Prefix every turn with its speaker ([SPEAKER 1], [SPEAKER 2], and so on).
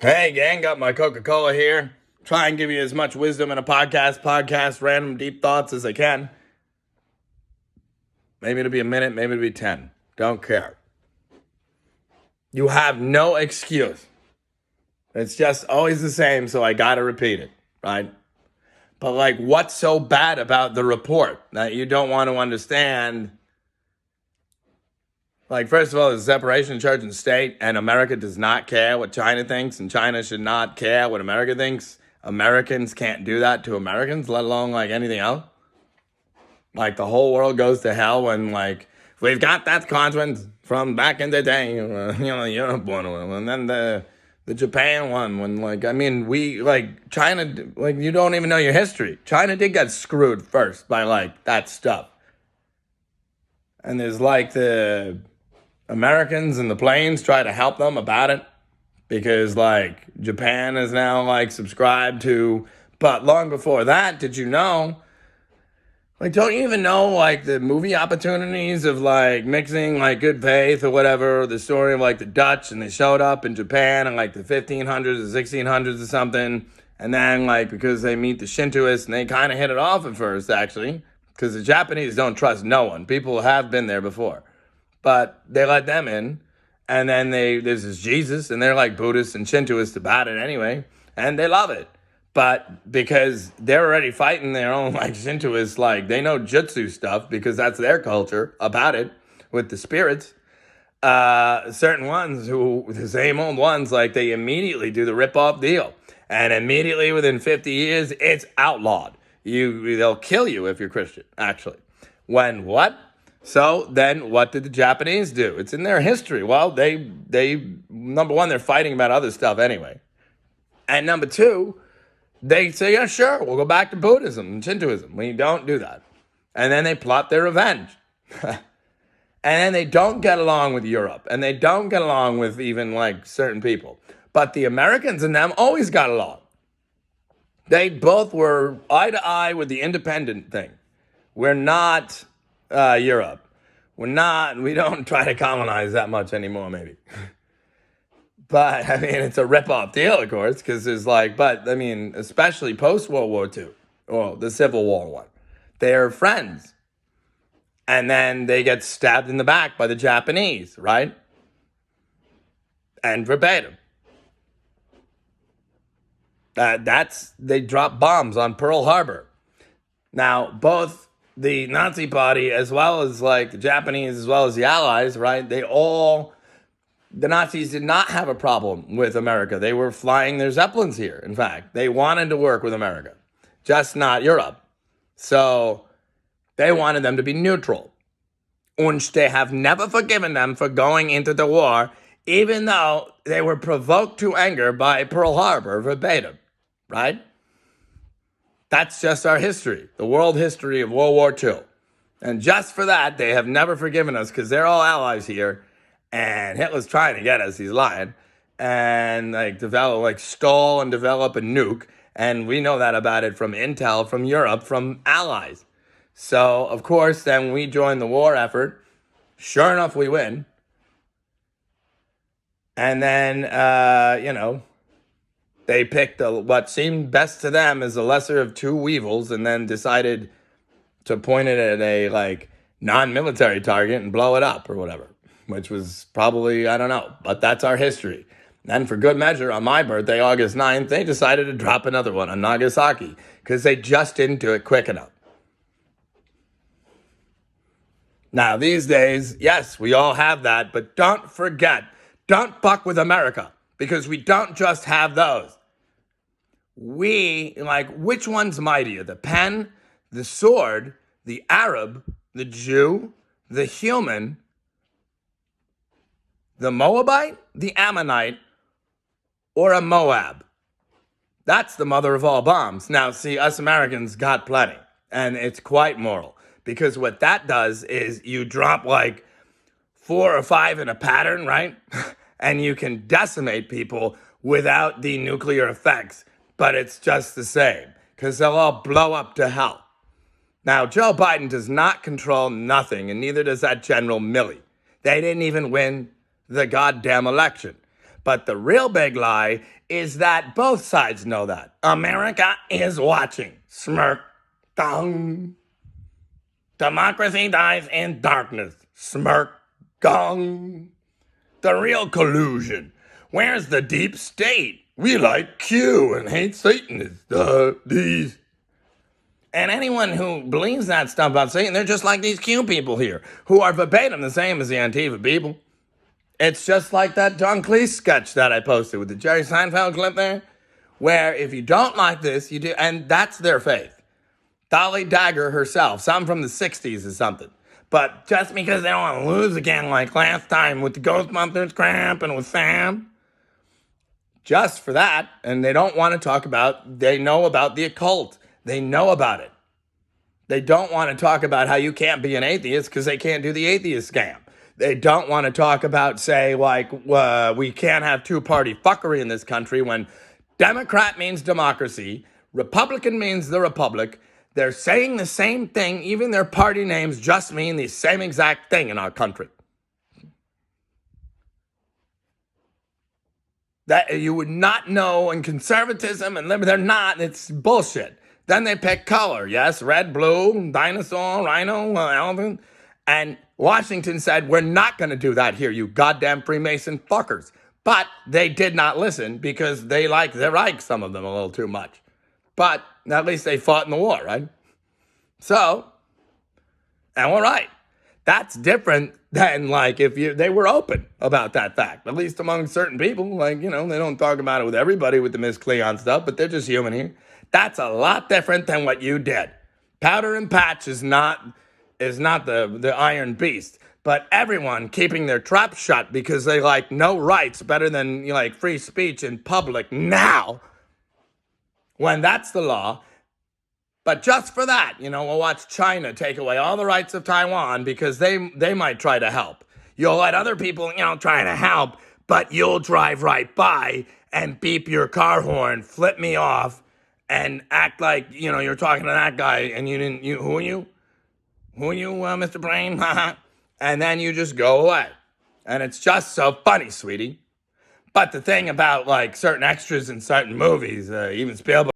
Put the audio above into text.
[SPEAKER 1] Hey gang, got my Coca-Cola here. Try and give you as much wisdom in a podcast, random deep thoughts as I can. Maybe it'll be a minute, maybe it'll be 10. Don't care. You have no excuse. It's just always the same, so I gotta repeat it, right? But what's so bad about the report that you don't want to understand? First of all, there's separation of church and state, and America does not care what China thinks, and China should not care what America thinks. Americans can't do that to Americans, let alone anything else. The whole world goes to hell when we've got that continent from back in the day, Europe one, and then the Japan one. When China, you don't even know your history. China did get screwed first by that stuff, and there's the Americans and the planes try to help them about it because Japan is now subscribed to. But long before that, did you know? Don't you even know the movie opportunities of mixing good faith or whatever, the story of the Dutch, and they showed up in Japan in the 1500s or 1600s or something, and then because they meet the Shintoists and they kind of hit it off at first actually, because the Japanese don't trust no one. People have been there before. But they let them in, and then there's this Jesus, and they're Buddhists and Shintoists about it anyway, and they love it. But because they're already fighting their own Shintoists, they know jutsu stuff because that's their culture about it with the spirits. Certain ones the same old ones, they immediately do the rip-off deal. And immediately within 50 years, it's outlawed. They'll kill you if you're Christian, actually. When what? So then what did the Japanese do? It's in their history. Well, they number one, they're fighting about other stuff anyway. And number two, they say, yeah, sure, we'll go back to Buddhism and Shintoism. We don't do that. And then they plot their revenge. And then they don't get along with Europe. And they don't get along with even certain people. But the Americans and them always got along. They both were eye to eye with the independent thing. We're not Europe. We don't try to colonize that much anymore, maybe. But, it's a rip-off deal, of course, because there's especially post-World War II, or the Civil War one, they're friends. And then they get stabbed in the back by the Japanese, right? And verbatim. They dropped bombs on Pearl Harbor. Now, both the Nazi party, as well as the Japanese, as well as the Allies, right? The Nazis did not have a problem with America. They were flying their Zeppelins here, in fact. They wanted to work with America, just not Europe. So they wanted them to be neutral. And they have never forgiven them for going into the war, even though they were provoked to anger by Pearl Harbor, verbatim, right? That's just our history, the world history of World War II. And just for that, they have never forgiven us because they're all allies here. And Hitler's trying to get us, he's lying. And stall and develop a nuke. And we know that about it from intel, from Europe, from allies. So, of course, then we join the war effort. Sure enough, we win. And then, they picked what seemed best to them as the lesser of two evils, and then decided to point it at a non-military target and blow it up or whatever, which was probably, I don't know, but that's our history. And for good measure, on my birthday, August 9th, they decided to drop another one on Nagasaki because they just didn't do it quick enough. Now, these days, yes, we all have that, but don't forget, don't fuck with America. Because we don't just have those. Which one's mightier? The pen, the sword, the Arab, the Jew, the human, the Moabite, the Ammonite, or a Moab? That's the mother of all bombs. Now, see, us Americans got plenty. And it's quite moral. Because what that does is you drop 4 or 5 in a pattern, right? And you can decimate people without the nuclear effects, but it's just the same, because they'll all blow up to hell. Now, Joe Biden does not control nothing, and neither does that General Milley. They didn't even win the goddamn election. But the real big lie is that both sides know that. America is watching. Smirk. Gong. Democracy dies in darkness. Smirk. Gong. The real collusion. Where's the deep state? We like Q and hate Satanists. These. And anyone who believes that stuff about Satan, they're just like these Q people here, who are verbatim the same as the Antifa people. It's just like that John Cleese sketch that I posted with the Jerry Seinfeld clip there, where if you don't like this, you do, and that's their faith. Dolly Dagger herself, some from the 60s or something. But just because they don't want to lose again like last time with the Ghostbusters crap and with Sam, just for that, and they don't want to talk about, they know about the occult. They know about it. They don't want to talk about how you can't be an atheist because they can't do the atheist scam. They don't want to talk about, say, like, we can't have two-party fuckery in this country when Democrat means democracy, Republican means the republic. They're saying the same thing. Even their party names just mean the same exact thing in our country. That you would not know in conservatism and liberty, they're not. It's bullshit. Then they pick color. Yes, red, blue, dinosaur, rhino, elephant. And Washington said, we're not going to do that here, you goddamn Freemason fuckers. But they did not listen because they like some of them a little too much. But at least they fought in the war, right? So, and we're right. That's different than like if they were open about that fact, at least among certain people. Like, they don't talk about it with everybody with the Miss Cleon stuff, but they're just human here. That's a lot different than what you did. Powder and Patch is not the Iron Beast, but everyone keeping their trap shut because they like no rights better than free speech in public now, when that's the law. But just for that, we'll watch China take away all the rights of Taiwan because they might try to help. You'll let other people, try to help, but you'll drive right by and beep your car horn, flip me off, and act like, you're talking to that guy and who are you? Who are you, Mr. Brain? And then you just go away. And it's just so funny, sweetie. But the thing about certain extras in certain movies, even Spielberg,